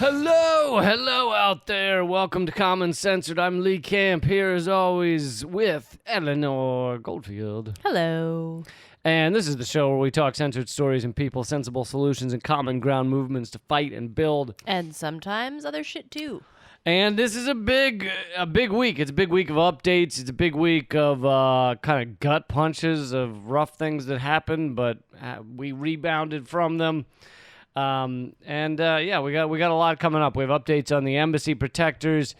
Hello out there. Welcome to Common Censored. I'm Lee Camp, here as always with Eleanor Goldfield. Hello. And this is the show where we talk censored stories and people, sensible solutions, and common ground movements to fight and build. And sometimes other shit too. And this is a big week. It's a big week of updates. It's a big week of kind of gut punches of rough things that happened, but we rebounded from them. We got a lot coming up. We have updates on the embassy protectors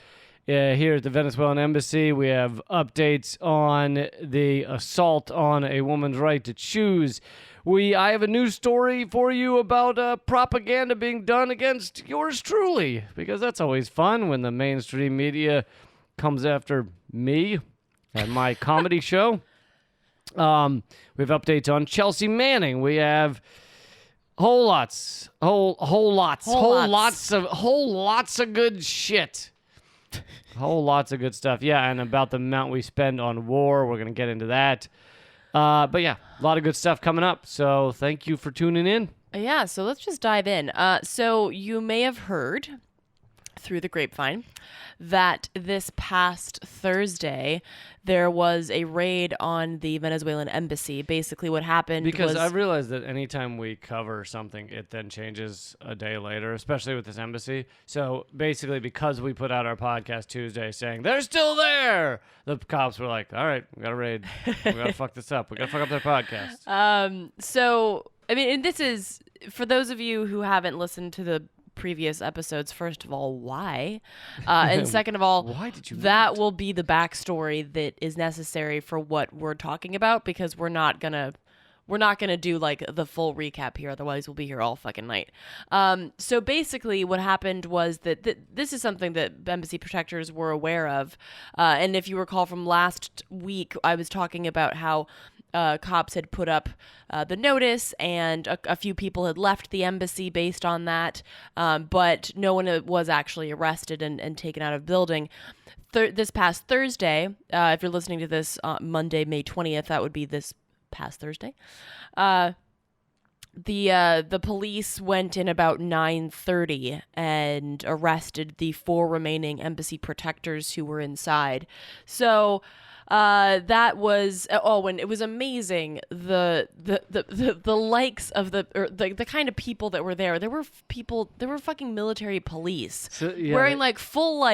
here at the Venezuelan embassy. We have updates on the assault on a woman's right to choose. I have a new story for you about propaganda being done against yours truly, because that's always fun when the mainstream media comes after me and my comedy show. We have updates on Chelsea Manning. We have whole lots of good shit. Whole lots of good stuff. Yeah, and about the amount we spend on war. We're going to get into that. But yeah, a lot of good stuff coming up. So thank you for tuning in. Yeah, so let's just dive in. So you may have heard through the grapevine that this past Thursday there was a raid on the Venezuelan embassy. Basically what happened because was... I realized that anytime we cover something, it then changes a day later, especially with this embassy. So basically, because we put out our podcast Tuesday saying, they're still there, the cops were like, all right, we got to raid. We got to fuck this up. We got to fuck up their podcast. So, I mean, and this is, for those of you who haven't listened to the previous episodes, first of all, why? And second of all, why did you that will be the backstory that is necessary for what we're talking about, because we're not gonna do like the full recap here, otherwise we'll be here all fucking night. So basically what happened was that this is something that embassy protectors were aware of, and if you recall from last week, I was talking about how cops had put up the notice, and a few people had left the embassy based on that, but no one was actually arrested and taken out of building. This past Thursday, if you're listening to this Monday, May 20th, that would be this past Thursday, the police went in about 9:30 and arrested the 4 remaining embassy protectors who were inside. So that was and it was amazing the likes of the kind of people that were there. There were fucking military police wearing like full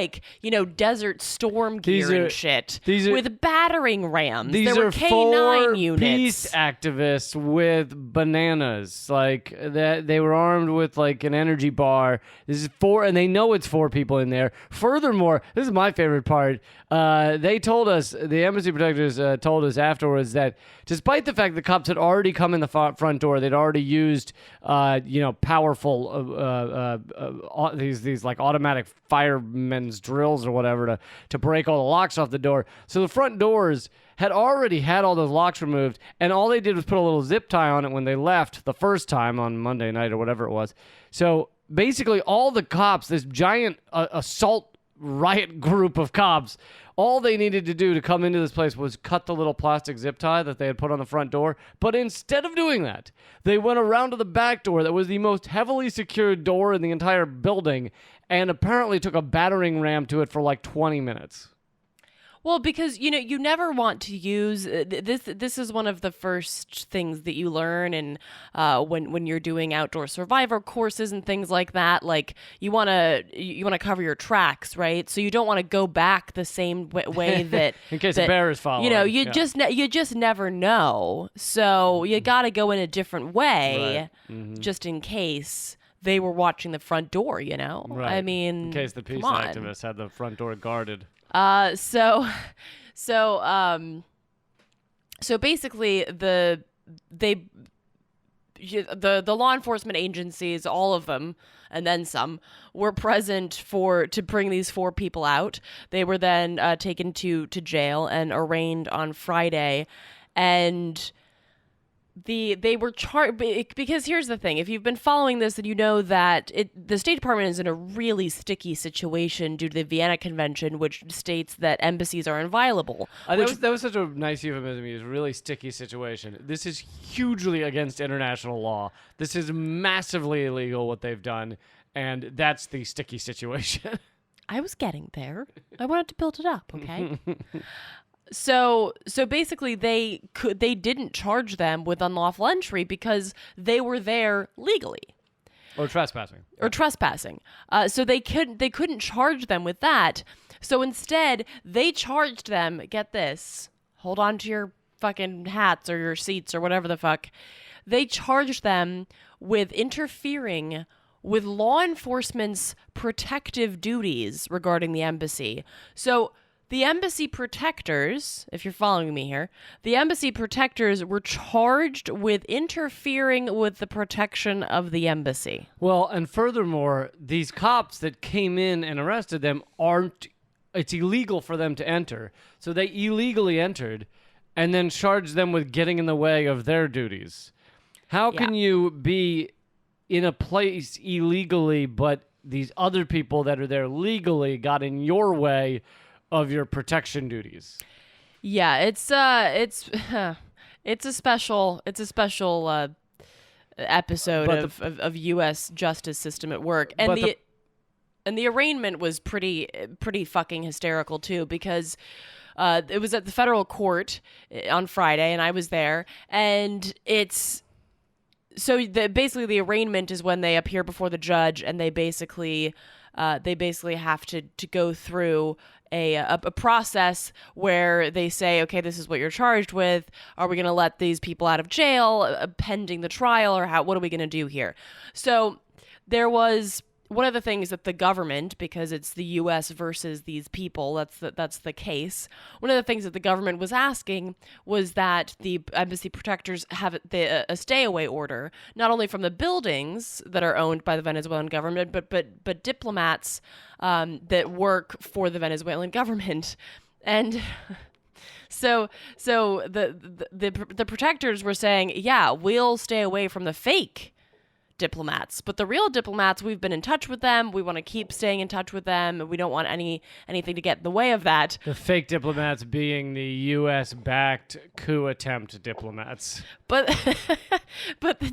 Desert Storm gear and shit with battering rams. These there were are K9 4 units. Peace activists with bananas. Like they were armed with like an energy bar. This is 4, and they know it's 4 people in there. Furthermore, this is my favorite part. They told us, the embassy protectors told us afterwards, that despite the fact the cops had already come in the front door, they'd already used, powerful, these like automatic firemen's drills or whatever to break all the locks off the door. So the front doors had already had all those locks removed, and all they did was put a little zip tie on it when they left the first time on Monday night or whatever it was. So basically all the cops, this giant assault riot group of cops, all they needed to do to come into this place was cut the little plastic zip tie that they had put on the front door. But instead of doing that, they went around to the back door that was the most heavily secured door in the entire building, and apparently took a battering ram to it for like 20 minutes. Well, because, you never want to use this is one of the first things that you learn, and when you're doing outdoor survivor courses and things like that, like you want to cover your tracks, right? So you don't want to go back the same way that in case a bear is following. You just never know. So you got to go in a different way, right. Just in case they were watching the front door, Right. I mean, in case the peace activists had the front door guarded. So basically the law enforcement agencies, all of them, and then some, were present to bring these 4 people out. They were then taken to jail and arraigned on Friday, and they were charged, because here's the thing: if you've been following this, then you know that the State Department is in a really sticky situation due to the Vienna Convention, which states that embassies are inviolable. That was such a nice euphemism. It's a really sticky situation. This is hugely against international law. This is massively illegal what they've done. And that's the sticky situation. I was getting there. I wanted to build it up, okay? So basically they didn't charge them with unlawful entry because they were there legally. Or trespassing. So they couldn't charge them with that. So instead, they charged them, get this, hold on to your fucking hats or your seats or whatever the fuck. They charged them with interfering with law enforcement's protective duties regarding the embassy. So the embassy protectors, if you're following me here, the embassy protectors were charged with interfering with the protection of the embassy. Well, and furthermore, these cops that came in and arrested them it's illegal for them to enter. So they illegally entered and then charged them with getting in the way of their duties. How can you be in a place illegally, but these other people that are there legally got in your way of your protection duties? Yeah, it's a special episode of U.S. justice system at work, and the arraignment was pretty fucking hysterical too, because it was at the federal court on Friday, and I was there, and it's. So basically the arraignment is when they appear before the judge, and they basically have to go through a process where they say, okay, this is what you're charged with. Are we going to let these people out of jail pending the trial, or what are we going to do here? So there was one of the things that the government, because it's the U.S. versus these people, that's the case. One of the things that the government was asking was that the embassy protectors have a stay-away order, not only from the buildings that are owned by the Venezuelan government, but diplomats that work for the Venezuelan government, and. So the protectors were saying, yeah, we'll stay away from the fake diplomats, but the real diplomats, we've been in touch with them. We want to keep staying in touch with them. We don't want anything to get in the way of that. The fake diplomats being the U.S.-backed coup attempt diplomats. But the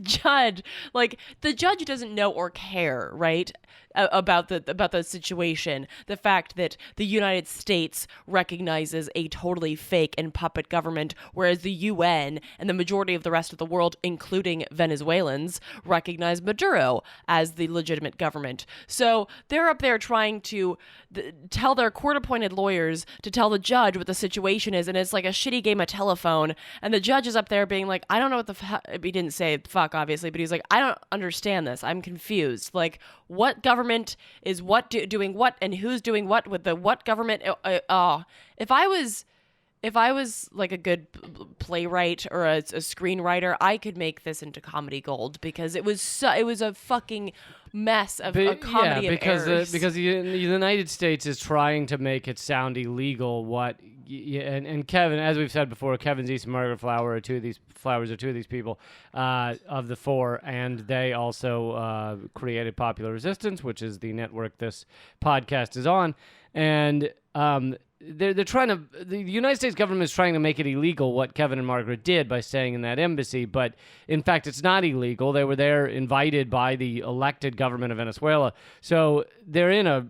judge doesn't know or care, right? About the situation, the fact that the United States recognizes a totally fake and puppet government, whereas the UN and the majority of the rest of the world, including Venezuelans, recognize Maduro as the legitimate government. So they're up there trying to tell their court-appointed lawyers to tell the judge what the situation is, and it's like a shitty game of telephone, and the judge is up there being like, I don't know what the fuck. He didn't say fuck, obviously, but he's like, I don't understand this. I'm confused. Like, what government is doing what, and who's doing what with the what government? If I was like a good playwright or a screenwriter, I could make this into comedy gold, because it was a fucking mess of a comedy of errors. Because the United States is trying to make it sound illegal. And Kevin, as we've said before, Kevin's East and Margaret Flower are two of these people of the four, and they also created Popular Resistance, which is the network this podcast is on, and they're trying to. The United States government is trying to make it illegal what Kevin and Margaret did by staying in that embassy, but in fact, it's not illegal. They were there invited by the elected government of Venezuela, so they're in a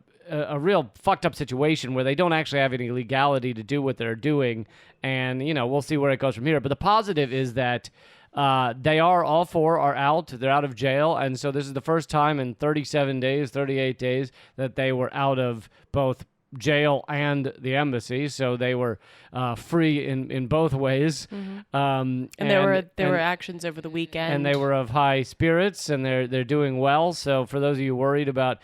real fucked up situation where they don't actually have any legality to do what they're doing, and we'll see where it goes from here. But the positive is that all four are out. They're out of jail, and so this is the first time in 38 days that they were out of both jail and the embassy, so they were free in both ways. Mm-hmm. And there were actions over the weekend, and they were of high spirits, and they're doing well. So for those of you worried about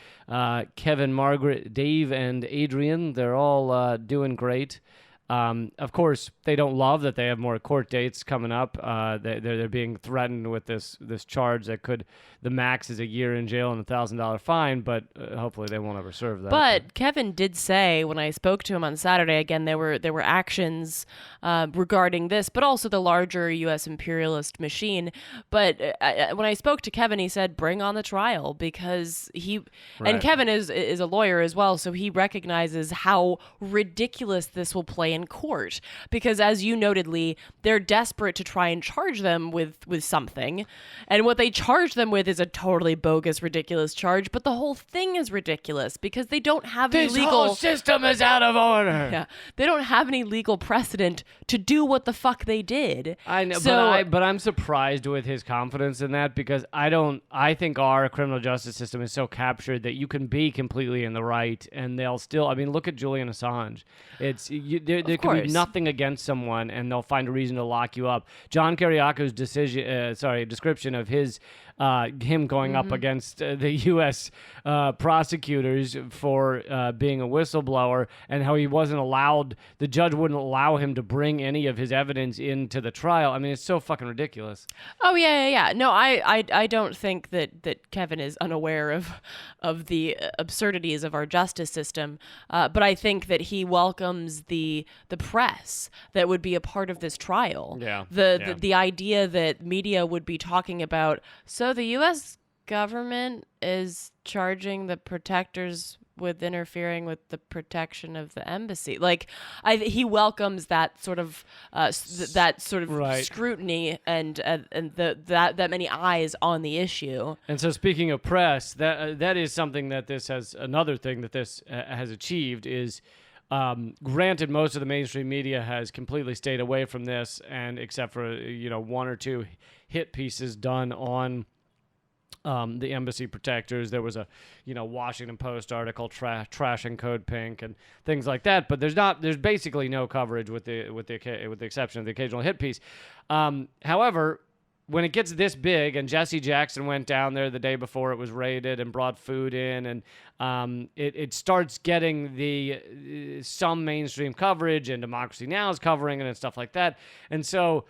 Kevin, Margaret, Dave, and Adrian, they're all doing great. Of course, they don't love that they have more court dates coming up. They're being threatened with this charge that the max is a year in jail and $1,000 fine, but hopefully they won't ever serve that. But Kevin did say, when I spoke to him on Saturday, again, there were actions regarding this, but also the larger U.S. imperialist machine. But when I spoke to Kevin, he said, bring on the trial, because and Kevin is a lawyer as well, so he recognizes how ridiculous this will play in court. Because as you noted, Lee, they're desperate to try and charge them with something. And what they charge them with is a totally bogus, ridiculous charge. But the whole thing is ridiculous because they don't have any This legal... whole system is out of order. Yeah, they don't have any legal precedent to do what the fuck they did. I know, So, but I'm surprised with his confidence in that because I think our criminal justice system is so captured that you can be completely in the right and they'll still. I mean, look at Julian Assange. There can be course. nothing against someone and they'll find a reason to lock you up. John Kiriako's description of him going up against the U.S. Prosecutors for being a whistleblower and how he wasn't allowed, the judge wouldn't allow him to bring any of his evidence into the trial. I mean, it's so fucking ridiculous. oh yeah. No, I don't think that Kevin is unaware of the absurdities of our justice system, but I think that he welcomes the press that would be a part of this trial. Yeah. The idea that media would be talking about. So the U.S. government is charging the protectors with interfering with the protection of the embassy. Like, he welcomes that sort of Right. scrutiny and that many eyes on the issue. And so, speaking of press, that is something that another thing that this has achieved is. Granted, most of the mainstream media has completely stayed away from this, and except for one or two hit pieces done on the embassy protectors. There was a Washington Post article trashing Code Pink and things like that. But there's basically no coverage with the exception of the occasional hit piece. However, when it gets this big, and Jesse Jackson went down there the day before it was raided and brought food in, and it starts getting some mainstream coverage, and Democracy Now! Is covering it and stuff like that. And so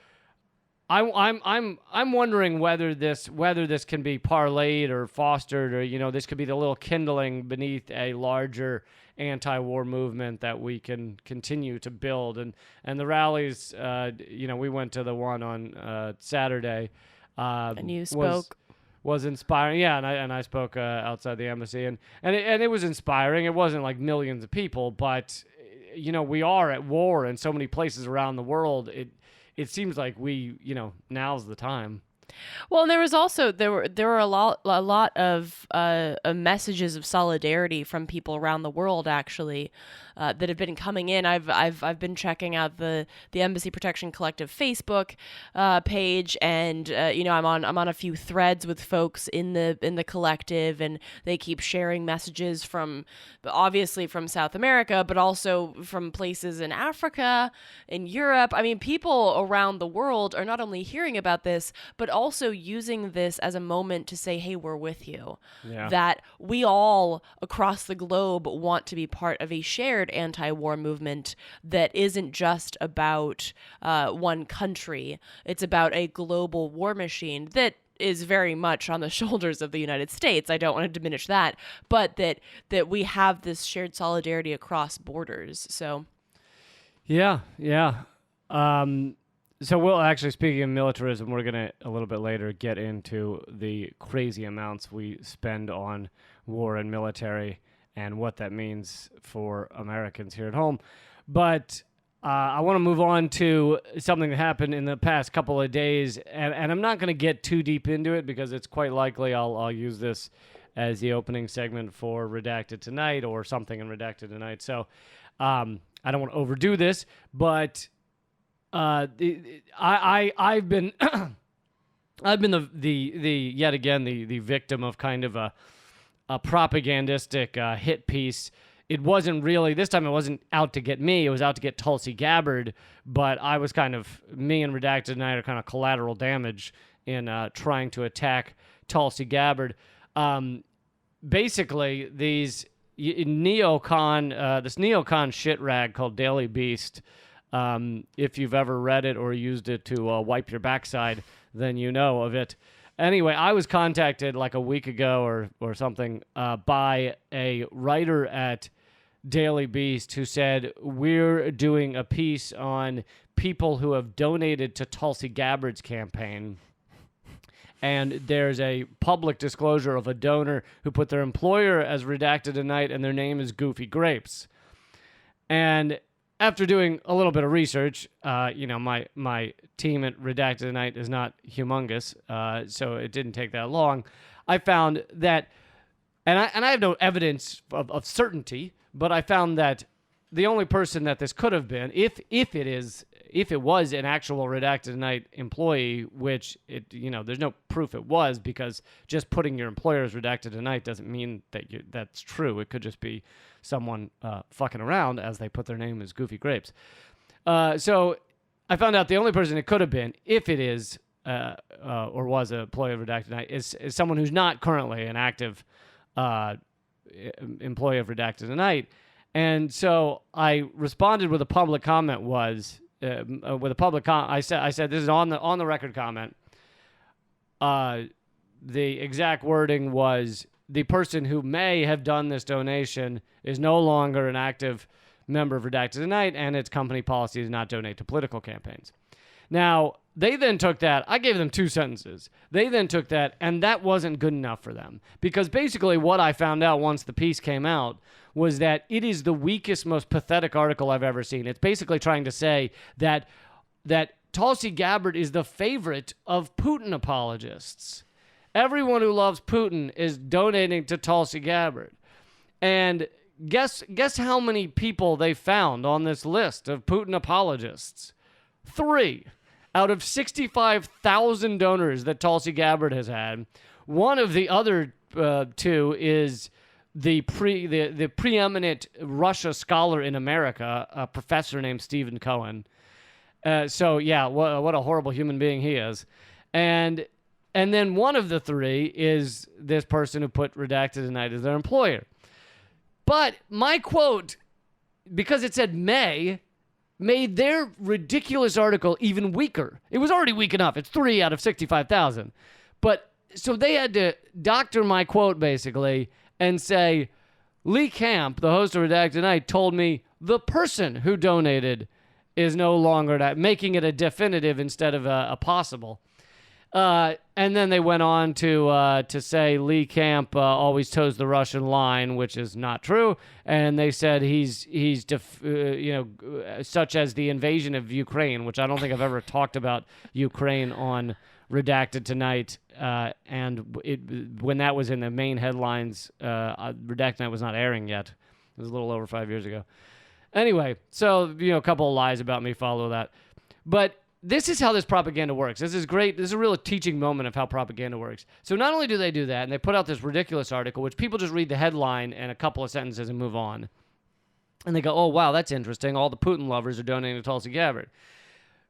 I'm wondering whether this can be parlayed or fostered, or this could be the little kindling beneath a larger anti-war movement that we can continue to build. And the rallies, we went to the one on Saturday. And you spoke. Was inspiring, yeah, and I spoke outside the embassy, and it was inspiring. It wasn't like millions of people, but we are at war in so many places around the world. It seems like now's the time. Well, and there was also there were a lot of messages of solidarity from people around the world actually that have been coming in. I've been checking out the Embassy Protection Collective Facebook page, and I'm on a few threads with folks in the collective, and they keep sharing messages from obviously from South America, but also from places in Africa, in Europe. I mean, people around the world are not only hearing about this, but also using this as a moment to say, hey, we're with you. Yeah. That we all across the globe want to be part of a shared anti-war movement that isn't just about one country. It's about a global war machine that is very much on the shoulders of the United States. I don't want to diminish that, but that we have this shared solidarity across borders. So Yeah. So we'll actually, speaking of militarism, we're going to a little bit later get into the crazy amounts we spend on war and military and what that means for Americans here at home. But I want to move on to something that happened in the past couple of days, and I'm not going to get too deep into it because it's quite likely I'll use this as the opening segment for Redacted Tonight or something in Redacted Tonight. So I don't want to overdo this, but I've been I've been the victim of kind of a propagandistic hit piece. It wasn't really, this time it wasn't out to get me, it was out to get Tulsi Gabbard, but I was me and Redacted Tonight are kind of collateral damage in trying to attack Tulsi Gabbard. Basically, this neocon shit rag called Daily Beast, if you've ever read it or used it to wipe your backside, then you know of it. Anyway, I was contacted like a week ago or something by a writer at Daily Beast who said, we're doing a piece on people who have donated to Tulsi Gabbard's campaign. And there's a public disclosure of a donor who put their employer as Redacted Tonight, and their name is Goofy Grapes. And after doing a little bit of research, my team at Redacted Tonight is not humongous, so it didn't take that long. I found that, and I have no evidence of certainty, but I found that the only person that this could have been, if it was an actual Redacted Tonight employee, which there's no proof it was, because just putting your employer as Redacted Tonight doesn't mean that that's true. It could just be someone fucking around, as they put their name as Goofy Grapes. So I found out the only person it could have been, if it is or was an employee of Redacted Tonight, is someone who's not currently an active employee of Redacted Tonight. And so I responded with a public comment. I said this is on the record comment. The exact wording was, the person who may have done this donation is no longer an active member of Redacted Tonight, and its company policy is not donate to political campaigns. Now, they then took that. I gave them 2 sentences. They then took that, and that wasn't good enough for them. Because basically what I found out once the piece came out was that it is the weakest, most pathetic article I've ever seen. It's basically trying to say that Tulsi Gabbard is the favorite of Putin apologists. Everyone who loves Putin is donating to Tulsi Gabbard. And guess how many people they found on this list of Putin apologists? 3 out of 65,000 donors that Tulsi Gabbard has had. One of the other 2 is the preeminent Russia scholar in America, a professor named Stephen Cohen. So yeah, what a horrible human being he is. And then one of the 3 is this person who put Redacted Tonight as their employer. But my quote, because it said may, made their ridiculous article even weaker. It was already weak enough. It's 3 out of 65,000. But so they had to doctor my quote, basically, and say, Lee Camp, the host of Redacted Tonight, told me the person who donated is no longer that, making it a definitive instead of a possible. And then they went on to say Lee Camp always toes the Russian line, which is not true. And they said he's such as the invasion of Ukraine, which I don't think I've ever talked about Ukraine on Redacted Tonight. And when that was in the main headlines, Redacted Tonight was not airing yet. It was a little over 5 years ago. Anyway, so, a couple of lies about me follow that. But this is how this propaganda works. This is great. This is a real teaching moment of how propaganda works. So not only do they do that, and they put out this ridiculous article, which people just read the headline and a couple of sentences and move on. And they go, oh, wow, that's interesting. All the Putin lovers are donating to Tulsi Gabbard.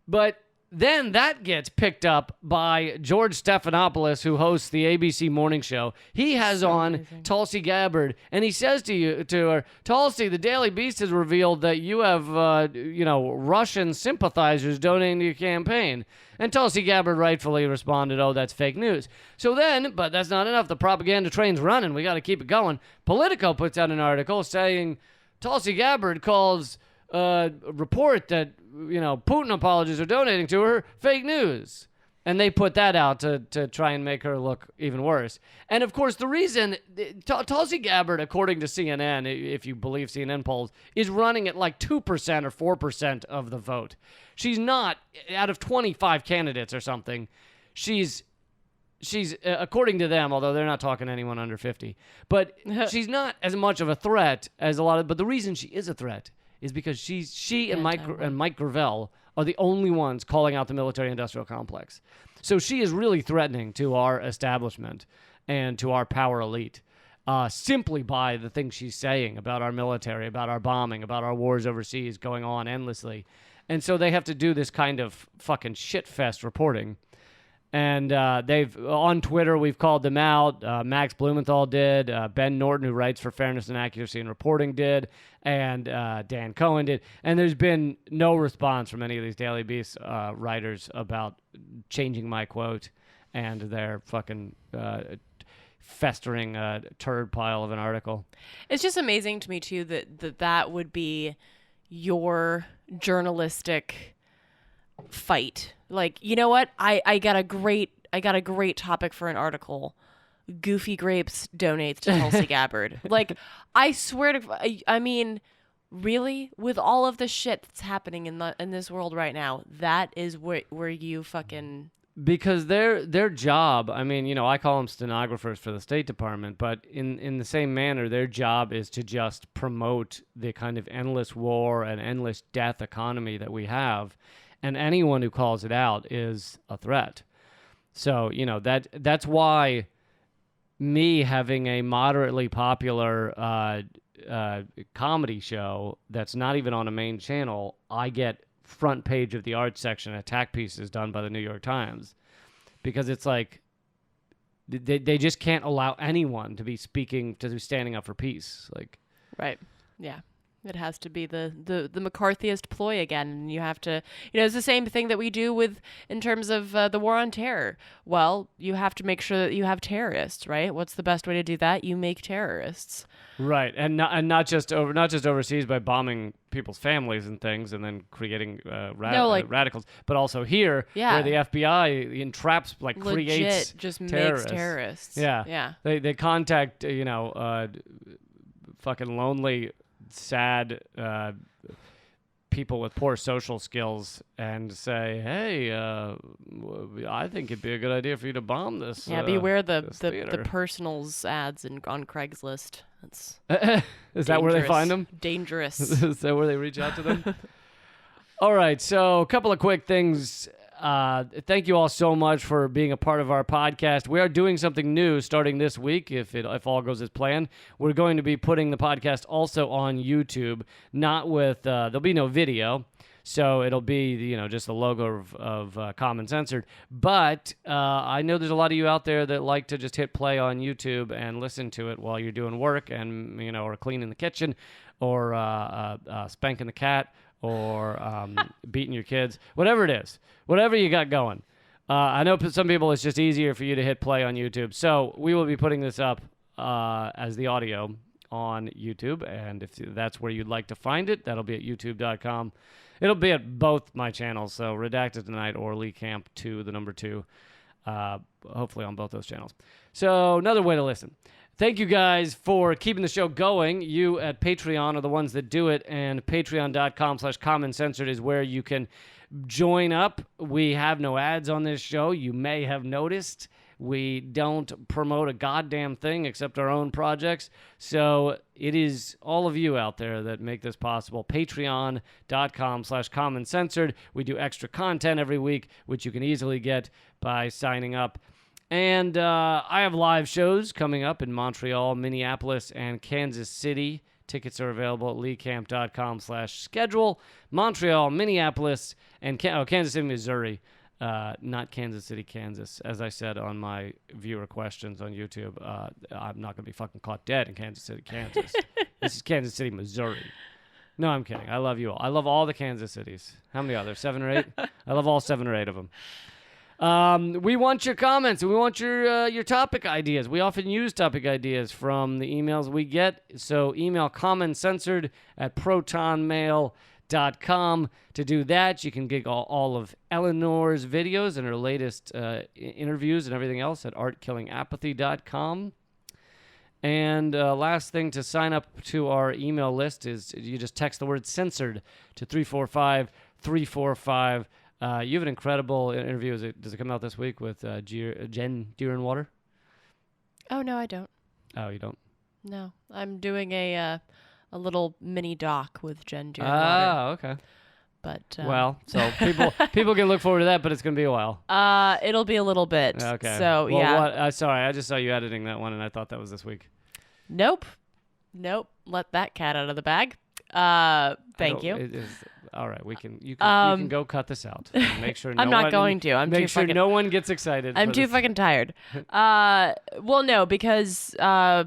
But then that gets picked up by George Stephanopoulos, who hosts the ABC morning show. He has on Tulsi Gabbard, and he says to her, Tulsi, the Daily Beast has revealed that you have, Russian sympathizers donating to your campaign. And Tulsi Gabbard rightfully responded, oh, that's fake news. So then, but that's not enough. The propaganda train's running. We got to keep it going. Politico puts out an article saying Tulsi Gabbard calls report that Putin apologists are donating to her fake news, and they put that out to try and make her look even worse. And of course, the reason Tulsi Gabbard, according to CNN, if you believe CNN polls, is running at like 2% or 4% of the vote. She's not, out of 25 candidates or something, she's according to them, although they're not talking to anyone under 50, but she's not as much of a threat as a lot of. But the reason she is a threat is because she and Mike Gravel are the only ones calling out the military-industrial complex. So she is really threatening to our establishment and to our power elite simply by the things she's saying about our military, about our bombing, about our wars overseas going on endlessly. And so they have to do this kind of fucking shit-fest reporting. And on Twitter, we've called them out. Max Blumenthal did. Ben Norton, who writes for Fairness and Accuracy in Reporting, did. And Dan Cohen did. And there's been no response from any of these Daily Beast writers about changing my quote and their fucking festering turd pile of an article. It's just amazing to me, too, that would be your journalistic fight. Like, you know what? I got a great topic for an article. Goofy Grapes donates to Tulsi Gabbard. Like, I swear to, I mean, Really? With all of the shit that's happening in this world right now, that is where you fucking Because their job, I mean, I call them stenographers for the State Department, but in the same manner, their job is to just promote the kind of endless war and endless death economy that we have, and anyone who calls it out is a threat. So, that's why me having a moderately popular comedy show that's not even on a main channel, I get front page of the art section attack pieces done by the New York Times, because it's like they just can't allow anyone to be standing up for peace. Like, right. Yeah. It has to be the McCarthyist ploy again, and you have to, it's the same thing that we do in terms of the war on terror. Well, you have to make sure that you have terrorists, right? What's the best way to do that? You make terrorists, right? And not just overseas by bombing people's families and things, and then creating radicals, but also here, where the FBI entraps, creates just terrorists. Makes terrorists. Yeah. They contact fucking lonely, sad people with poor social skills and say, hey, I think it'd be a good idea for you to bomb this. Yeah, beware the theater. personals ads on Craigslist. That's is that where they find them? Dangerous. Is that where they reach out to them? All right, so a couple of quick things. Thank you all so much for being a part of our podcast. We are doing something new starting this week, if all goes as planned. We're going to be putting the podcast also on YouTube, not with there'll be no video, so it'll be just the logo of Common Censored. But I know there's a lot of you out there that like to just hit play on YouTube and listen to it while you're doing work and or cleaning the kitchen or spanking the cat or beating your kids, whatever it is, whatever you got going. I know some people it's just easier for you to hit play on YouTube. So we will be putting this up as the audio on YouTube. And if that's where you'd like to find it, that'll be at youtube.com. It'll be at both my channels. So Redacted Tonight or Lee Camp 2, the number 2, hopefully on both those channels. So another way to listen. Thank you guys for keeping the show going. You at Patreon are the ones that do it, and patreon.com/commoncensored is where you can join up. We have no ads on this show. You may have noticed we don't promote a goddamn thing except our own projects. So it is all of you out there that make this possible. Patreon.com/commoncensored. We do extra content every week, which you can easily get by signing up. And I have live shows coming up in Montreal, Minneapolis, and Kansas City. Tickets are available at leecamp.com/schedule. Montreal, Minneapolis, and Kansas City, Missouri. Not Kansas City, Kansas. As I said on my viewer questions on YouTube, I'm not going to be fucking caught dead in Kansas City, Kansas. This is Kansas City, Missouri. No, I'm kidding. I love you all. I love all the Kansas cities. How many are there? 7 or 8? I love all 7 or 8 of them. We want your comments. We want your topic ideas. We often use topic ideas from the emails we get. So email commoncensored@protonmail.com. To do that, you can get all of Eleanor's videos and her latest interviews and everything else at artkillingapathy.com. And last thing, to sign up to our email list is you just text the word censored to 345-345. You have an incredible interview. Does it come out this week with Jen Deerenwater? Oh, no, I don't. Oh, you don't? No. I'm doing a little mini doc with Jen Deerenwater. Ah, okay. But well, so people can look forward to that, but it's going to be a while. It'll be a little bit. Okay. So, well, yeah. Sorry, I just saw you editing that one, and I thought that was this week. Nope. Let that cat out of the bag. Thank you. It is, all right, you can go cut this out. Make sure I'm not going to. Make sure no one gets excited. I'm too fucking tired. Well, no, because I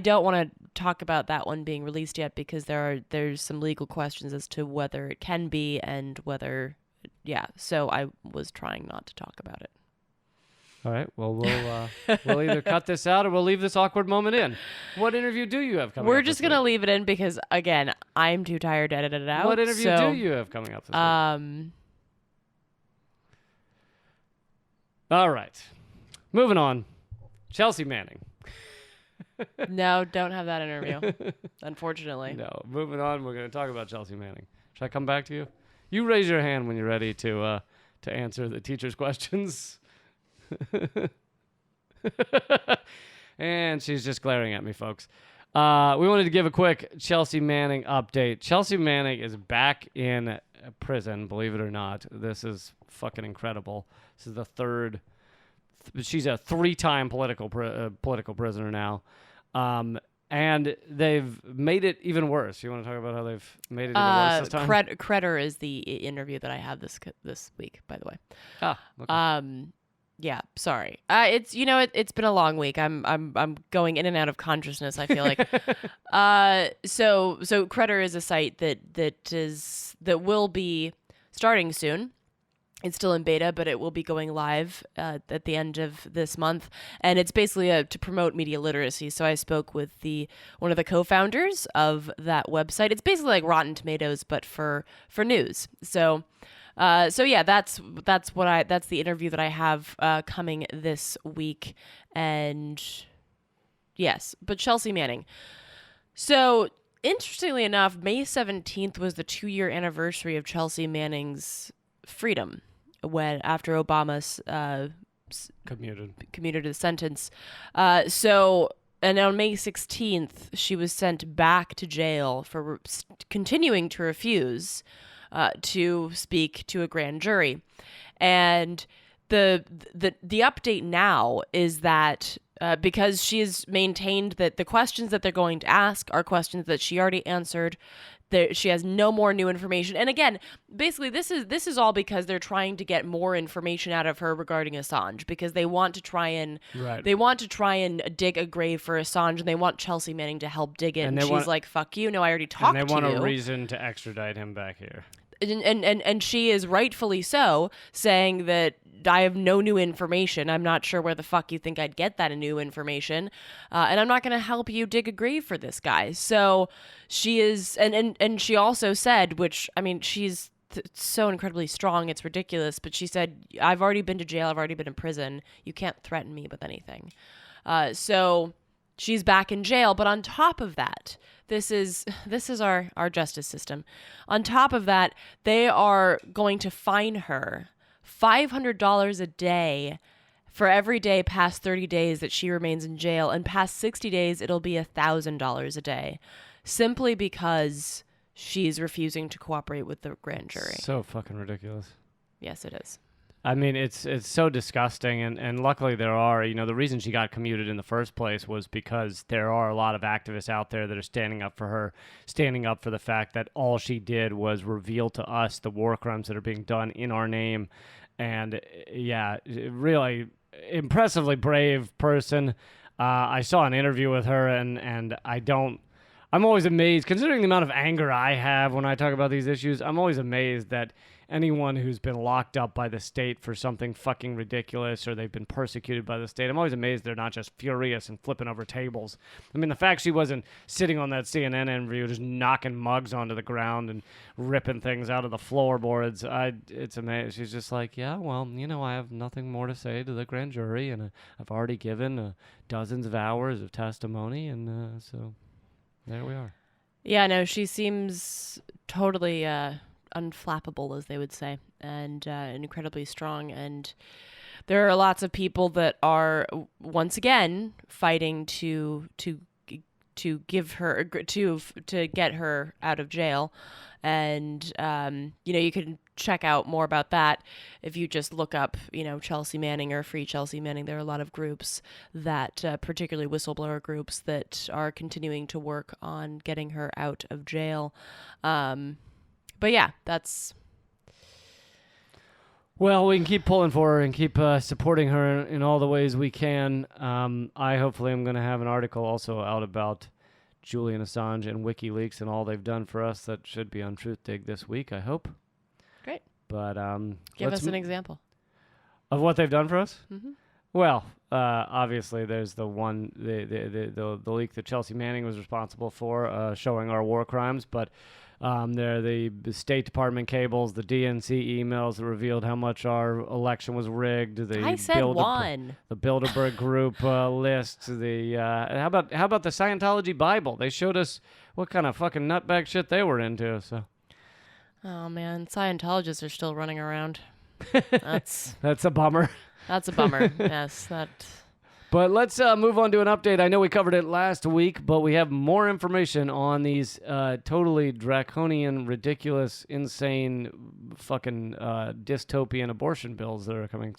don't want to talk about that one being released yet, because there's some legal questions as to whether it can be and whether, yeah. So I was trying not to talk about it. All right. Well, we'll either cut this out or we'll leave this awkward moment in. What interview do you have coming up? We're just going to leave it in because, again, I'm too tired to edit it out. What interview do you have coming up this week? All right. Moving on. Chelsea Manning. No, don't have that interview, unfortunately. No. Moving on, we're going to talk about Chelsea Manning. Should I come back to you? You raise your hand when you're ready to answer the teacher's questions. And she's just glaring at me, folks. We wanted to give a quick Chelsea Manning update. Chelsea Manning is back in prison, believe it or not. This is fucking incredible. This is the third. She's a 3-time political prisoner now. And they've made it even worse. You want to talk about how they've made it even worse this time? Credder is the interview that I have this week, by the way. Okay. Yeah, sorry. It's been a long week. I'm going in and out of consciousness, I feel like. So Credder is a site that will be starting soon. It's still in beta, but it will be going live at the end of this month, and it's basically to promote media literacy. So I spoke with one of the co-founders of that website. It's basically like Rotten Tomatoes, but for news. So yeah, that's the interview that I have coming this week, and yes, but Chelsea Manning. So interestingly enough, May 17th was the 2-year anniversary of Chelsea Manning's freedom after Obama commuted his sentence. And on May 16th, she was sent back to jail for continuing to refuse to speak to a grand jury. And the update now is that because she has maintained that the questions that they're going to ask are questions that she already answered. She has no more new information. And again, basically, this is all because they're trying to get more information out of her regarding Assange, because they want to try and dig a grave for Assange, and they want Chelsea Manning to help dig it. And she's like, "Fuck you! No, I already talked to you." And they want a reason to extradite him back here. And she is rightfully so, saying that I have no new information. I'm not sure where the fuck you think I'd get that new information. And I'm not going to help you dig a grave for this guy. So she is, and she also said, which, I mean, she's so incredibly strong, it's ridiculous, but she said, I've already been to jail, I've already been in prison. You can't threaten me with anything. So she's back in jail. But on top of that, this is our justice system. On top of that, they are going to fine her $500 a day for every day past 30 days that she remains in jail, and past 60 days it'll be $1,000 a day, simply because she's refusing to cooperate with the grand jury. So fucking ridiculous. Yes, it is. I mean, it's so disgusting, and luckily there are, the reason she got commuted in the first place was because there are a lot of activists out there that are standing up for her, standing up for the fact that all she did was reveal to us the war crimes that are being done in our name. And yeah, really impressively brave person. I saw an interview with her, and I'm always amazed, considering the amount of anger I have when I talk about these issues. I'm always amazed that anyone who's been locked up by the state for something fucking ridiculous, or they've been persecuted by the state, I'm always amazed they're not just furious and flipping over tables. I mean, the fact she wasn't sitting on that CNN interview just knocking mugs onto the ground and ripping things out of the floorboards, it's amazing. She's just like, yeah, well, I have nothing more to say to the grand jury, and I've already given dozens of hours of testimony, and so there we are. Yeah, no, she seems totally unflappable, as they would say, and incredibly strong. And there are lots of people that are once again fighting to give her to get her out of jail. And you can check out more about that if you just look up Chelsea Manning or Free Chelsea Manning. There are a lot of groups that particularly whistleblower groups that are continuing to work on getting her out of jail. But yeah, that's... Well, we can keep pulling for her and keep supporting her in all the ways we can. I hopefully am going to have an article also out about Julian Assange and WikiLeaks and all they've done for us. That should be on Truth Dig this week, I hope. Great. But give us an example of what they've done for us. Mm-hmm. Well, obviously, there's the leak that Chelsea Manning was responsible for, showing our war crimes. But There, the State Department cables, the DNC emails that revealed how much our election was rigged. The I said one. The Bilderberg Group list. The how about the Scientology Bible? They showed us what kind of fucking nutbag shit they were into. So, oh man, Scientologists are still running around. That's a bummer. That's a bummer. Yes, that. But let's move on to an update. I know we covered it last week, but we have more information on these totally draconian, ridiculous, insane, fucking dystopian abortion bills that are coming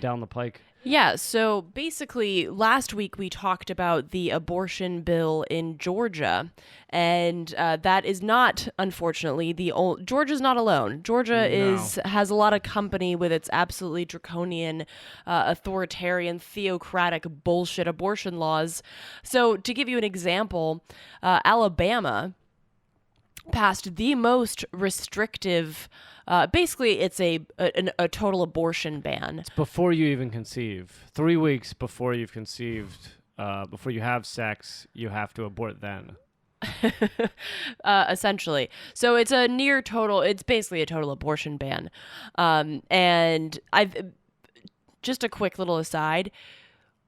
down the pike. Yeah, so basically last week we talked about the abortion bill in Georgia, and that is not, unfortunately, Georgia's not alone. Georgia has a lot of company with its absolutely draconian, authoritarian, theocratic bullshit abortion laws. So to give you an example, Alabama passed the most restrictive. Basically, it's a total abortion ban. It's before you even conceive. 3 weeks before you've conceived, before you have sex, you have to abort then. Essentially. So it's it's basically a total abortion ban. And just a quick little aside,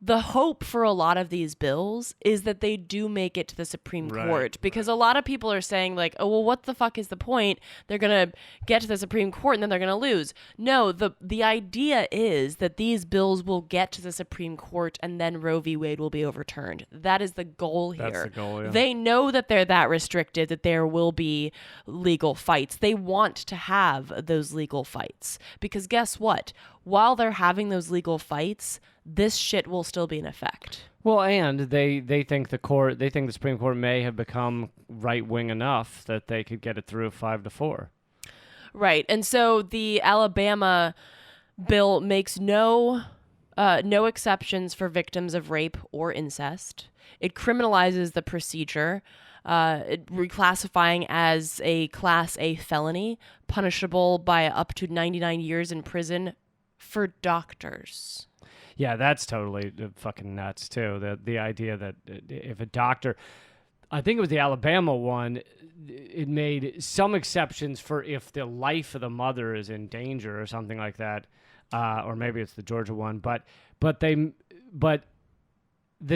the hope for a lot of these bills is that they do make it to the Supreme Court, because a lot of people are saying like, oh, well, what the fuck is the point? They're going to get to the Supreme Court and then they're going to lose. No, the idea is that these bills will get to the Supreme Court and then Roe v. Wade will be overturned. That is the goal here. That's the goal, yeah. They know that they're that restricted, that there will be legal fights. They want to have those legal fights because guess what? While they're having those legal fights, this shit will still be in effect. Well, and they think the Supreme Court may have become right-wing enough that they could get it through 5-4. Right. And so the Alabama bill makes no exceptions for victims of rape or incest. It criminalizes the procedure, reclassifying as a Class A felony, punishable by up to 99 years in prison for doctors. Yeah, that's totally fucking nuts, too. The idea that if a doctor... I think it was the Alabama one, it made some exceptions for if the life of the mother is in danger or something like that. Or maybe it's the Georgia one. But the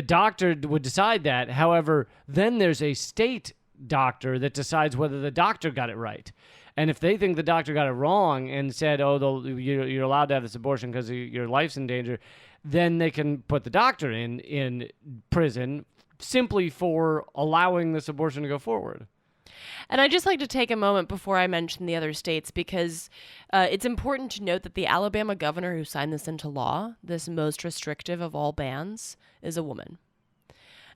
doctor would decide that. However, then there's a state doctor that decides whether the doctor got it right. And if they think the doctor got it wrong and said, oh, you're allowed to have this abortion because your life's in danger, then they can put the doctor in prison simply for allowing this abortion to go forward. And I'd just like to take a moment before I mention the other states because it's important to note that the Alabama governor who signed this into law, this most restrictive of all bans, is a woman.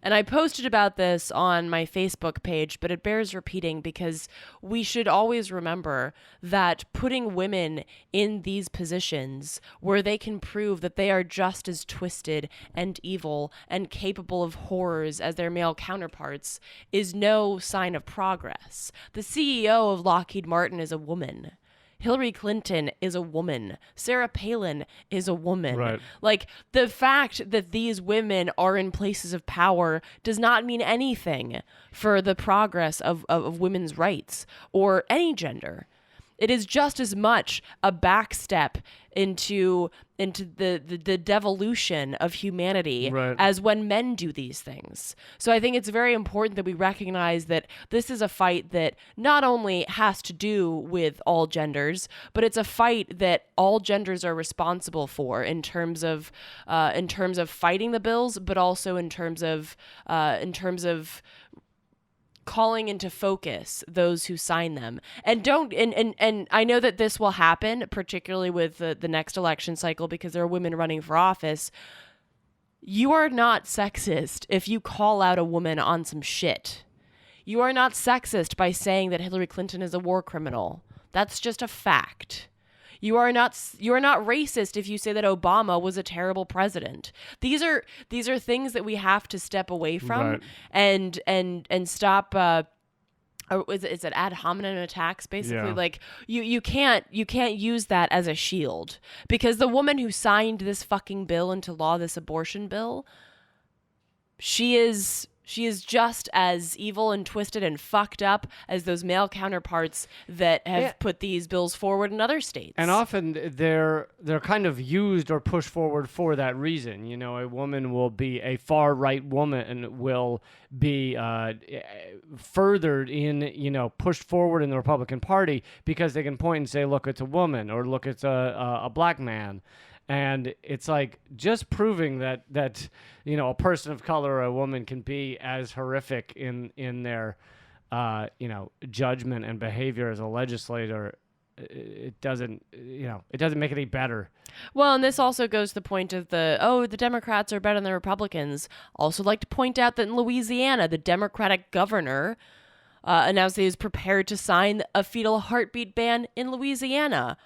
And I posted about this on my Facebook page, but it bears repeating because we should always remember that putting women in these positions where they can prove that they are just as twisted and evil and capable of horrors as their male counterparts is no sign of progress. The CEO of Lockheed Martin is a woman. Hillary Clinton is a woman. Sarah Palin is a woman. Right. Like, the fact that these women are in places of power does not mean anything for the progress of women's rights or any gender. It is just as much a backstep into the devolution of humanity as when men do these things. So I think it's very important that we recognize that this is a fight that not only has to do with all genders, but it's a fight that all genders are responsible for in terms of fighting the bills, but also in terms of calling into focus those who sign them. And I know that this will happen, particularly with the next election cycle, because there are women running for office. You are not sexist if you call out a woman on some shit. You are not sexist by saying that Hillary Clinton is a war criminal. That's just a fact. You are not racist if you say that Obama was a terrible president. These are things that we have to step away from and stop. Is it ad hominem attacks? Basically, like you can't use that as a shield, because the woman who signed this fucking bill into law, this abortion bill, she is She is just as evil and twisted and fucked up as those male counterparts that have put these bills forward in other states. And often they're kind of used or pushed forward for that reason. You know, a woman will be a far right woman and will be furthered in, you know, pushed forward in the Republican Party because they can point and say, look, it's a woman, or look, it's a black man. And it's like just proving that you know, a person of color or a woman can be as horrific in their you know, judgment and behavior as a legislator. It doesn't make it any better. Well, and this also goes to the point of the Democrats are better than the Republicans. Also like to point out that in Louisiana, the Democratic governor announced that he was prepared to sign a fetal heartbeat ban in Louisiana.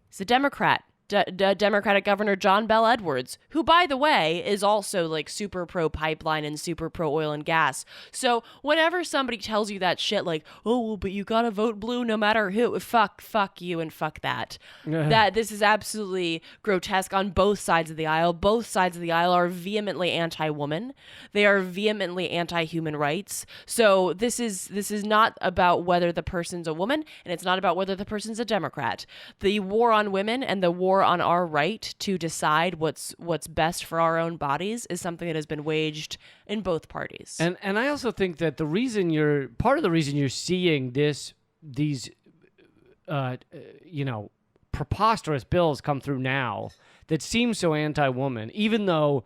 He's a Democrat. Democratic Governor John Bel Edwards, who, by the way, is also like super pro pipeline and super pro oil and gas. So whenever somebody tells you that shit, like, oh, well, but you gotta vote blue no matter who, fuck you and fuck that. That this is absolutely grotesque on both sides of the aisle. Both sides of the aisle are vehemently anti-woman. They are vehemently anti-human rights. So this is not about whether the person's a woman, and it's not about whether the person's a Democrat. The war on women and the war on our right to decide what's best for our own bodies is something that has been waged in both parties. And I also think that part of the reason you're seeing these you know, preposterous bills come through now that seem so anti-woman, even though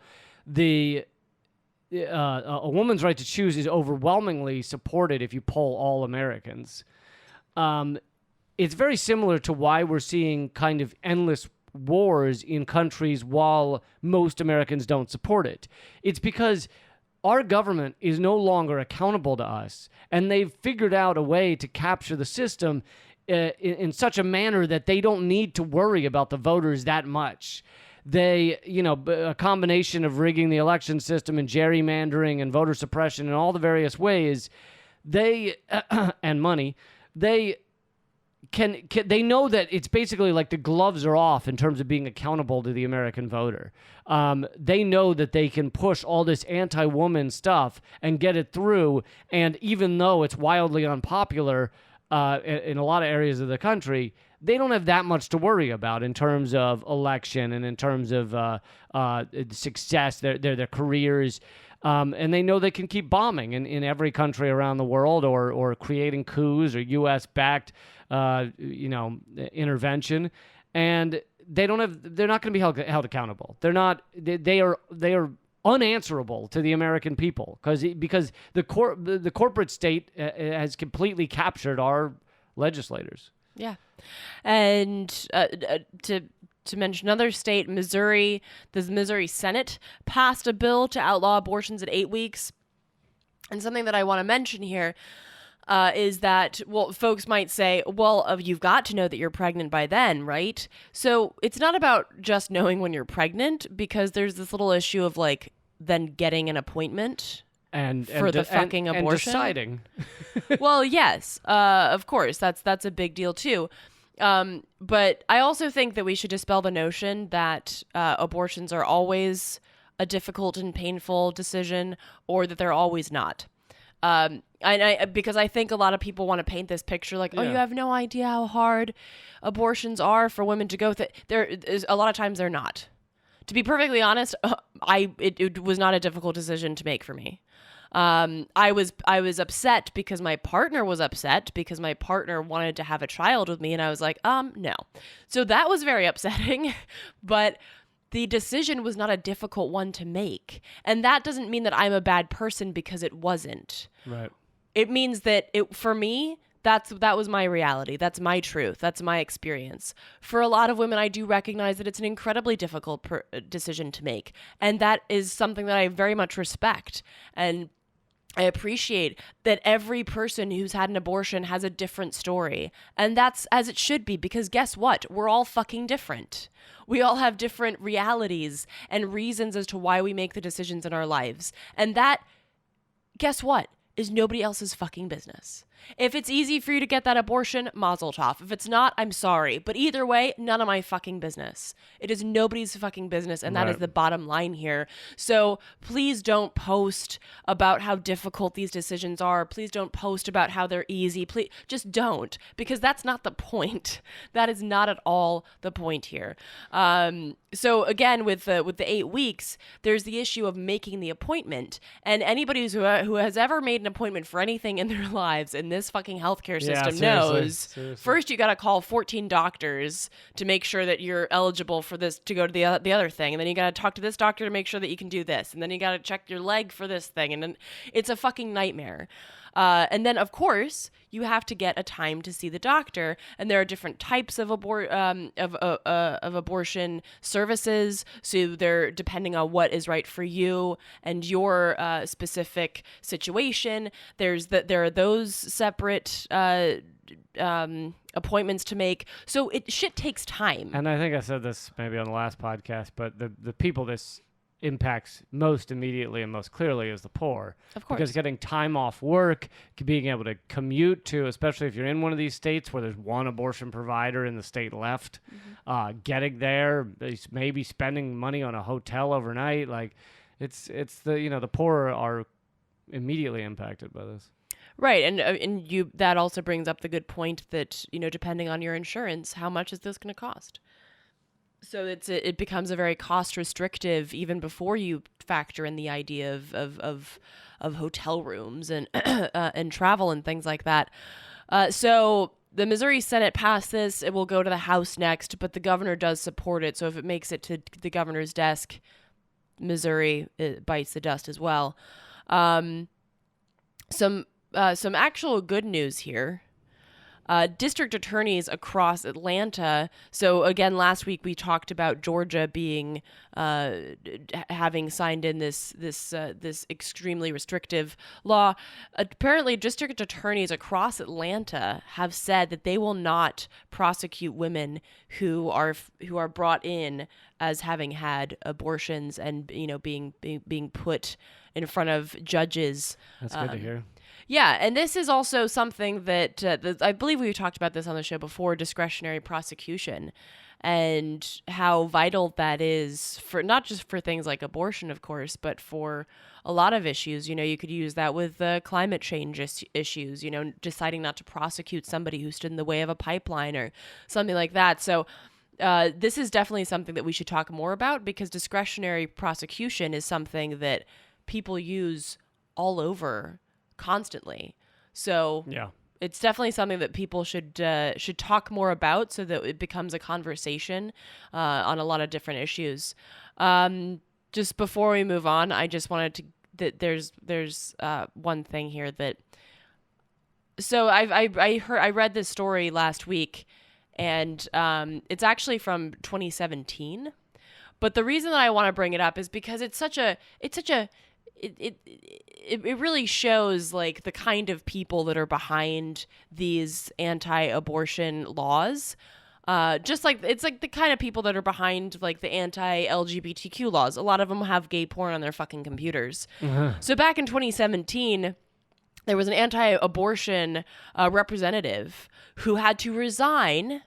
a woman's right to choose is overwhelmingly supported if you poll all Americans. It's very similar to why we're seeing kind of endless wars in countries while most Americans don't support it. It's because our government is no longer accountable to us, and they've figured out a way to capture the system in such a manner that they don't need to worry about the voters that much. They, you know, a combination of rigging the election system and gerrymandering and voter suppression and all the various ways, and money, they know that it's basically like the gloves are off in terms of being accountable to the American voter. They know that they can push all this anti-woman stuff and get it through, and even though it's wildly unpopular in a lot of areas of the country, they don't have that much to worry about in terms of election and in terms of success, their careers. And they know they can keep bombing in every country around the world, or creating coups or U.S.-backed intervention, and they're not going to be held accountable. They are unanswerable to the American people because the corporate state has completely captured our legislators. Yeah, and to mention another state, Missouri, the Missouri Senate passed a bill to outlaw abortions at 8 weeks. And something that I want to mention here is that, well, folks might say, well, you've got to know that you're pregnant by then, right? So it's not about just knowing when you're pregnant, because there's this little issue of like then getting an appointment for the fucking abortion. And deciding. Well, yes, of course, that's a big deal too. But I also think that we should dispel the notion that abortions are always a difficult and painful decision, or that they're always not. Because I think a lot of people want to paint this picture like, oh, you have no idea how hard abortions are for women to go through. A lot of times they're not. To be perfectly honest, it was not a difficult decision to make for me. I was upset because my partner was upset because my partner wanted to have a child with me, and I was like, no. So that was very upsetting, but the decision was not a difficult one to make. And that doesn't mean that I'm a bad person because it wasn't. Right. It means that for me, that was my reality. That's my truth. That's my experience. For a lot of women, I do recognize that it's an incredibly difficult decision to make. And that is something that I very much respect. And I appreciate that every person who's had an abortion has a different story. And that's as it should be, because guess what? We're all fucking different. We all have different realities and reasons as to why we make the decisions in our lives. And that, guess what, is nobody else's fucking business. If it's easy for you to get that abortion, mazel tov. If it's not, I'm sorry. But either way, none of my fucking business. It is nobody's fucking business, and that is the bottom line here. So please don't post about how difficult these decisions are. Please don't post about how they're easy. Please just don't, because that's not the point. That is not at all the point here. So again, with the 8 weeks, there's the issue of making the appointment, and anybody who has ever made an appointment for anything in their lives in this fucking healthcare system knows. Seriously. First, you got to call 14 doctors to make sure that you're eligible for this to go to the other thing, and then you got to talk to this doctor to make sure that you can do this, and then you got to check your leg for this thing, and then it's a fucking nightmare. And then, of course, you have to get a time to see the doctor, and there are different types of abortion services. So they're depending on what is right for you and your specific situation. There are those separate appointments to make. So shit takes time. And I think I said this maybe on the last podcast, but the people this impacts most immediately and most clearly is the poor. Of course. Because getting time off work, being able to commute to, especially if you're in one of these states where there's one abortion provider in the state left, getting there, maybe spending money on a hotel overnight, like it's the poor are immediately impacted by this. Right, and you that also brings up the good point that, depending on your insurance, how much is this going to cost? So it becomes a very cost restrictive even before you factor in the idea of hotel rooms and and travel and things like that. So the Missouri Senate passed this. It will go to the House next, but the governor does support it. So if it makes it to the governor's desk, Missouri bites the dust as well. Some actual good news here. District attorneys across Atlanta. So again, last week we talked about Georgia being having signed in this extremely restrictive law. Apparently, district attorneys across Atlanta have said that they will not prosecute women who are brought in as having had abortions and being put in front of judges. That's good to hear. Yeah, and this is also something that I believe we talked about this on the show before, discretionary prosecution, and how vital that is for not just for things like abortion, of course, but for a lot of issues. You could use that with climate change issues, deciding not to prosecute somebody who stood in the way of a pipeline or something like that. So this is definitely something that we should talk more about, because discretionary prosecution is something that people use all over constantly. So yeah, it's definitely something that people should talk more about, so that it becomes a conversation on a lot of different issues. Just before we move on, I just wanted to that there's one thing here that. So I read this story last week, and it's actually from 2017. But the reason that I want to bring it up is because it really shows like the kind of people that are behind these anti-abortion laws. Just like it's like the kind of people that are behind like the anti-LGBTQ laws. A lot of them have gay porn on their fucking computers. So back in 2017, there was an anti-abortion representative who had to resign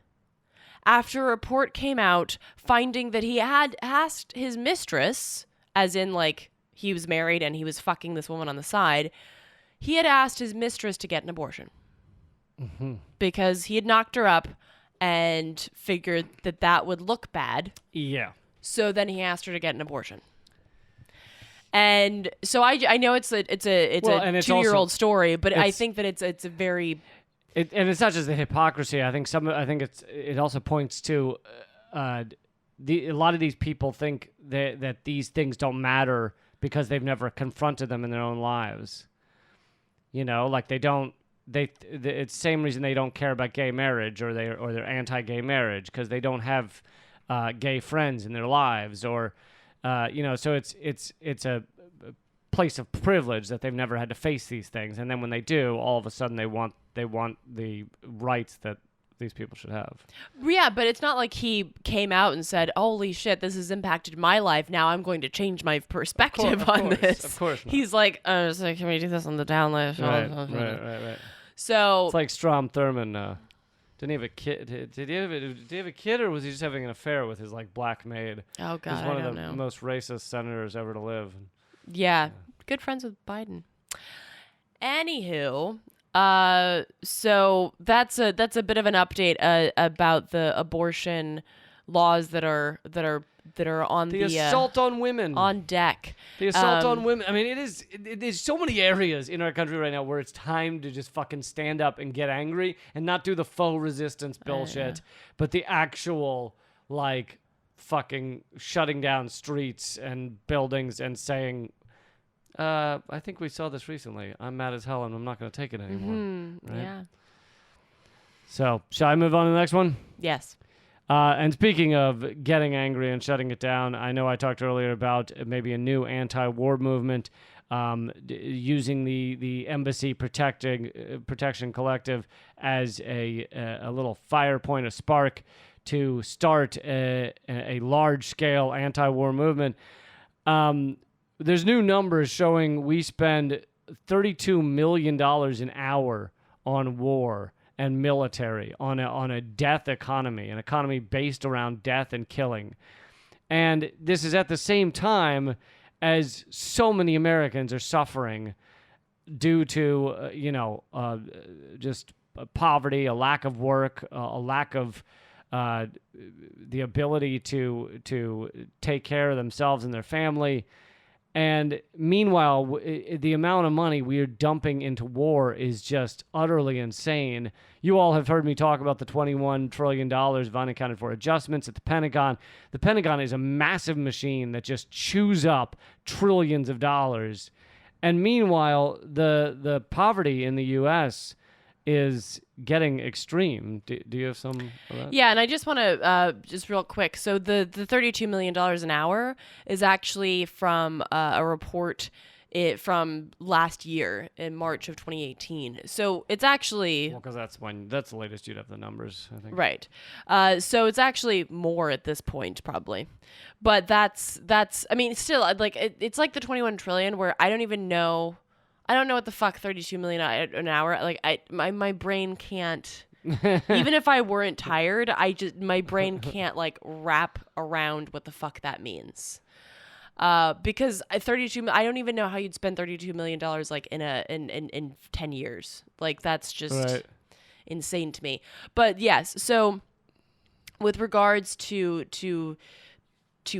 after a report came out finding that he had asked his mistress, as in like he was married and he was fucking this woman on the side, he had asked his mistress to get an abortion because he had knocked her up and figured that would look bad. Yeah. So then he asked her to get an abortion. And so I know it's a 2-year-old story, but I think that it's a very and it's not just the hypocrisy. I think it also points to a lot of these people think that these things don't matter because they've never confronted them in their own lives. Like it's the same reason they don't care about gay marriage or they're anti-gay marriage, because they don't have gay friends in their lives, or so it's a place of privilege that they've never had to face these things, and then when they do, all of a sudden they want the rights that these people should have. Yeah, but it's not like he came out and said, "Holy shit, this has impacted my life. Now I'm going to change my perspective on this." Of course not. He's like, "Can we do this on the down low?" Right. So It's like Strom Thurmond. Didn't he have a kid? Did he have a kid, or was he just having an affair with his like black maid? oh god, He's I one don't of the know. most racist senators ever to live. Yeah, good friends with Biden. Anywho, so that's a bit of an update about the abortion laws that are on The assault on women. on deck. The assault on women. I mean, there's so many areas in our country right now where it's time to just fucking stand up and get angry and not do the faux resistance bullshit, but the actual, like, fucking shutting down streets and buildings and saying, I think we saw this recently. I'm mad as hell and I'm not going to take it anymore. Right? Yeah. So, shall I move on to the next one? Yes. And speaking of getting angry and shutting it down, I know I talked earlier about maybe a new anti-war movement using the Embassy Protection Collective as a little fire point, a spark to start a large-scale anti-war movement. There's new numbers showing we spend $32 million an hour on war and military, on a death economy, an economy based around death and killing. And this is at the same time as so many Americans are suffering due to, just poverty, a lack of work, a lack of the ability to take care of themselves and their family. And meanwhile, the amount of money we are dumping into war is just utterly insane. You all have heard me talk about the $21 trillion of unaccounted for adjustments at the Pentagon. The Pentagon is a massive machine that just chews up trillions of dollars. And meanwhile, the poverty in the U.S. is getting extreme. Do you have some of that? Yeah, and I just want to, just real quick, so the $32 million an hour is actually from a report from last year in March of 2018. So it's actually... Well, because that's the latest you'd have the numbers, I think. Right. So it's actually more at this point, probably. But that's I mean, still, like, it's like the 21 trillion where I don't even know... I don't know what the fuck 32 million an hour. Like my brain can't. Even if I weren't tired, my brain can't like wrap around what the fuck that means. Because 32, I don't even know how you'd spend $32 million like in 10 years. Like that's just insane to me. But yes, so with regards to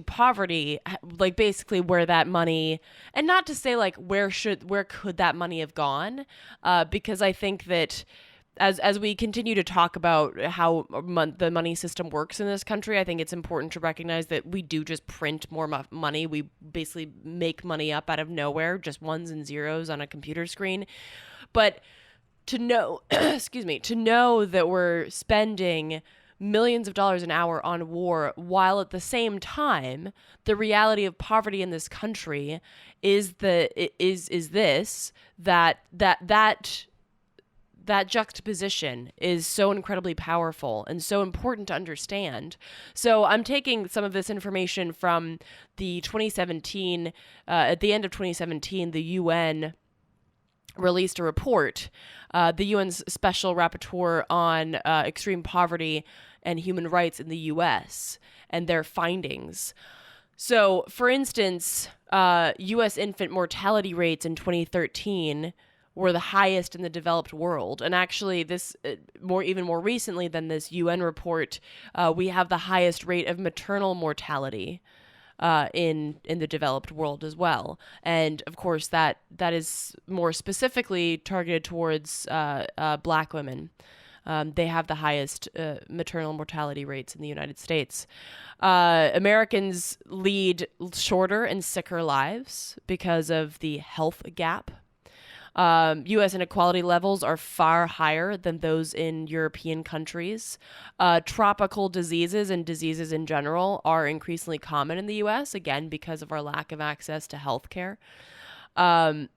poverty, like basically where that money, and not to say like where could that money have gone, because I think that as we continue to talk about how the money system works in this country, I think it's important to recognize that we do just print more money. We basically make money up out of nowhere, just ones and zeros on a computer screen. But to know, to know that we're spending millions of dollars an hour on war, while at the same time the reality of poverty in this country is that juxtaposition is so incredibly powerful and so important to understand. So I'm taking some of this information from the 2017, at the end of 2017, the UN released a report, the UN's Special Rapporteur on extreme poverty and human rights in the U.S. and their findings. So, for instance, U.S. infant mortality rates in 2013 were the highest in the developed world. And actually, this even more recently than this UN report, we have the highest rate of maternal mortality in the developed world as well. And of course, that is more specifically targeted towards Black women. They have the highest maternal mortality rates in the United States. Americans lead shorter and sicker lives because of the health gap. U.S. inequality levels are far higher than those in European countries. Tropical diseases and diseases in general are increasingly common in the U.S., again, because of our lack of access to health care. An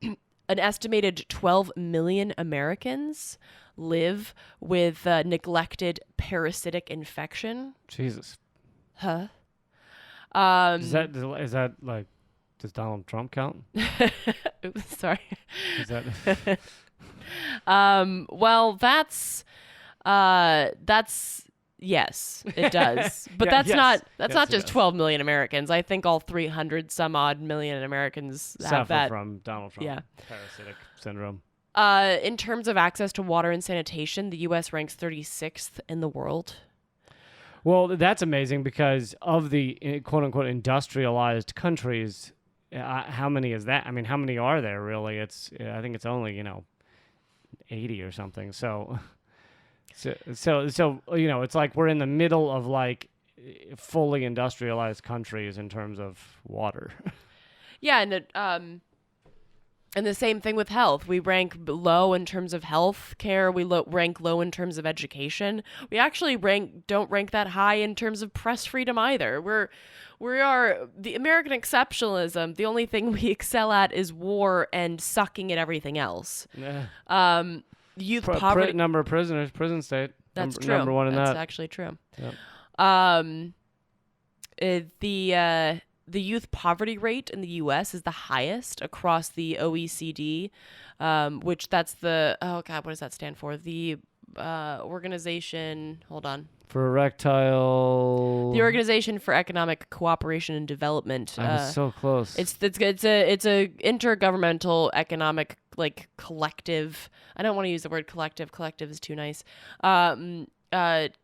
estimated 12 million Americans live with neglected parasitic infection. Jesus. Huh? Is that like, does Donald Trump count? Oops, sorry. Is that Well, that's yes, it does. But Yeah, that's yes. not Yes, it just does. 12 million Americans. I think all 300 some odd million Americans have Suffer that. from Donald Trump Yeah. parasitic syndrome. In terms of access to water and sanitation, the U.S. ranks 36th in the world. Well, that's amazing because of the quote unquote industrialized countries, how many is that? I mean, how many are there really? I think it's only 80 or something. So it's like we're in the middle of like fully industrialized countries in terms of water. Yeah, and the same thing with health. We rank low in terms of health care. We rank low in terms of education. We actually don't rank that high in terms of press freedom either. We are the American exceptionalism. The only thing we excel at is war and sucking at everything else. Yeah. Youth poverty. Number of prisoners, prison state. That's number, true. Number one in That's that. actually true. Yep. The youth poverty rate in the U.S. is the highest across the OECD, which that's what does that stand for? The organization. Hold on. For erectile. The Organization for Economic Cooperation and Development. I was so close. It's a intergovernmental economic collective. I don't want to use the word collective. Collective is too nice.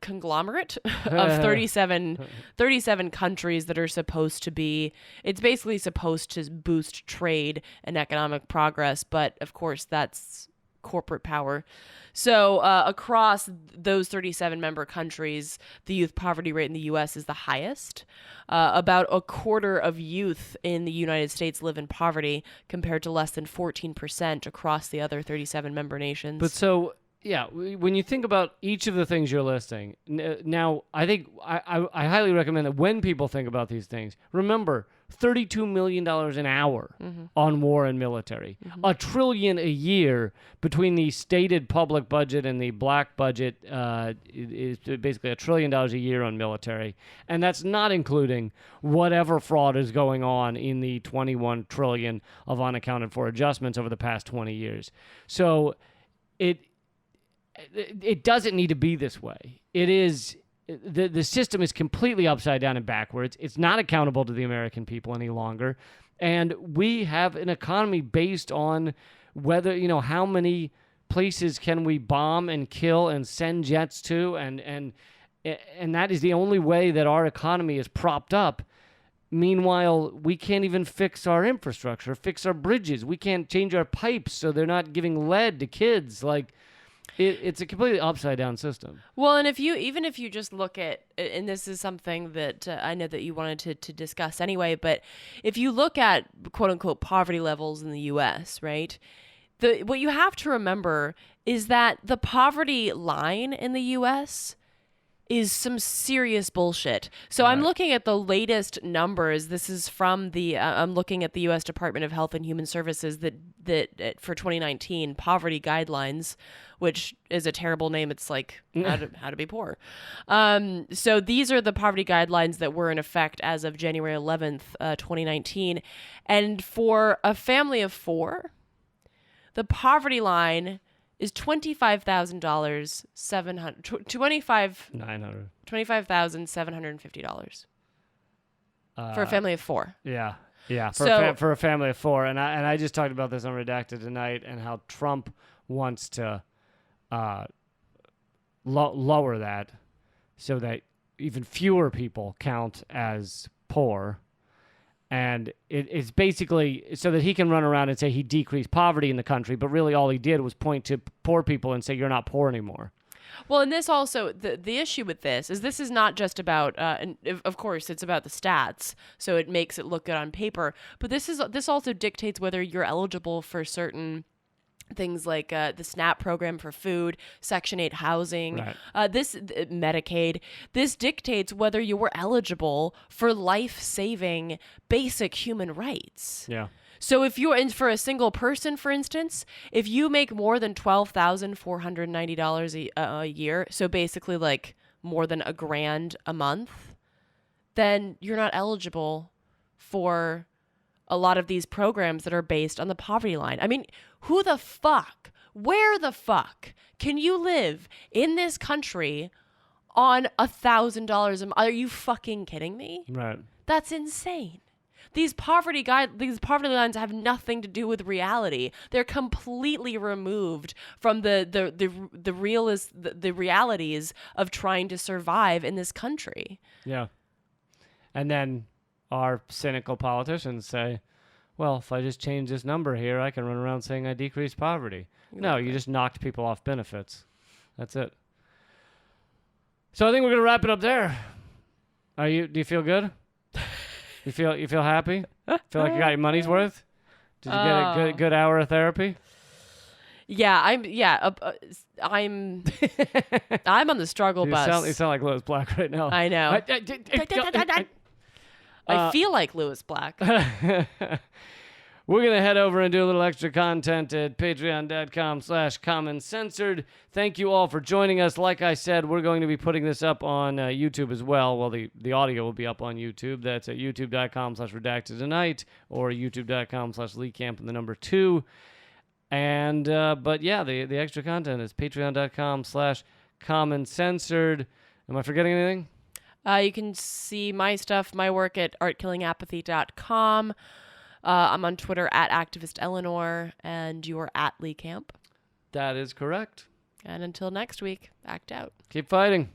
Conglomerate of 37 countries that are supposed to be. It's basically supposed to boost trade and economic progress, but of course that's corporate power. So across those 37 member countries, the youth poverty rate in the U.S. is the highest. About a quarter of youth in the United States live in poverty, compared to less than 14% across the other 37 member nations. But so, yeah, when you think about each of the things you're listing, now I think I highly recommend that when people think about these things, remember $32 million an hour on war and military, $1 trillion a year between the stated public budget and the black budget is basically $1 trillion a year on military, and that's not including whatever fraud is going on in the 21 trillion of unaccounted for adjustments over the past 20 years. So it doesn't need to be this way. It is. The system is completely upside down and backwards. It's not accountable to the American people any longer. And we have an economy based on whether, how many places can we bomb and kill and send jets to. And that is the only way that our economy is propped up. Meanwhile, we can't even fix our infrastructure, fix our bridges. We can't change our pipes so they're not giving lead to kids. It's a completely upside down system. Well, and if you just look at, and this is something that I know that you wanted to discuss anyway, but if you look at quote unquote poverty levels in the U.S., right? What you have to remember is that the poverty line in the U.S. is some serious bullshit. So Right. I'm looking at the latest numbers. This is from I'm looking at the U.S. Department of Health and Human Services that for 2019 poverty guidelines, which is a terrible name. It's like how to be poor. So these are the poverty guidelines that were in effect as of January 11th, 2019. And for a family of four, the poverty line is $25,000, $25,750 for a family of four. Yeah. Yeah, So- for a family of four, and I just talked about this on Redacted tonight, and how Trump wants to lower that so that even fewer people count as poor, and it's basically so that he can run around and say he decreased poverty in the country, but really all he did was point to poor people and say you're not poor anymore. Well, and this also, the issue with this is not just about, and of course, it's about the stats, so it makes it look good on paper, but this also dictates whether you're eligible for certain things like the SNAP program for food, Section 8 housing, Right. Medicaid. This dictates whether you were eligible for life-saving basic human rights. Yeah. So if you're in for a single person, for instance, if you make more than $12,490 a year, so basically like more than $1,000 a month, then you're not eligible for a lot of these programs that are based on the poverty line. I mean, who the fuck Where the fuck can you live in this country on $1,000 a month? Are you fucking kidding me? Right. That's insane. These poverty lines have nothing to do with reality. They're completely removed from the realities of trying to survive in this country. Yeah. And then our cynical politicians say, well, if I just change this number here, I can run around saying I decreased poverty. No, you just knocked people off benefits. That's it. So I think we're gonna wrap it up there. Do you feel good? You feel happy? Feel like you got your money's worth? Did you get a good hour of therapy? Yeah, I'm on the struggle bus. You sound like Lois Black right now. I know. I feel like Lewis Black. We're going to head over and do a little extra content at patreon.com/commoncensored. Thank you all for joining us. Like I said, we're going to be putting this up on YouTube as well. Well, the audio will be up on YouTube. That's at youtube.com/redactedtonight or youtube.com/leecamp and the number 2. And, but yeah, the extra content is patreon.com/commoncensored. Am I forgetting anything? You can see my stuff, my work at artkillingapathy.com. I'm on Twitter at activisteleanor, and you're at Lee Camp. That is correct. And until next week, act out. Keep fighting.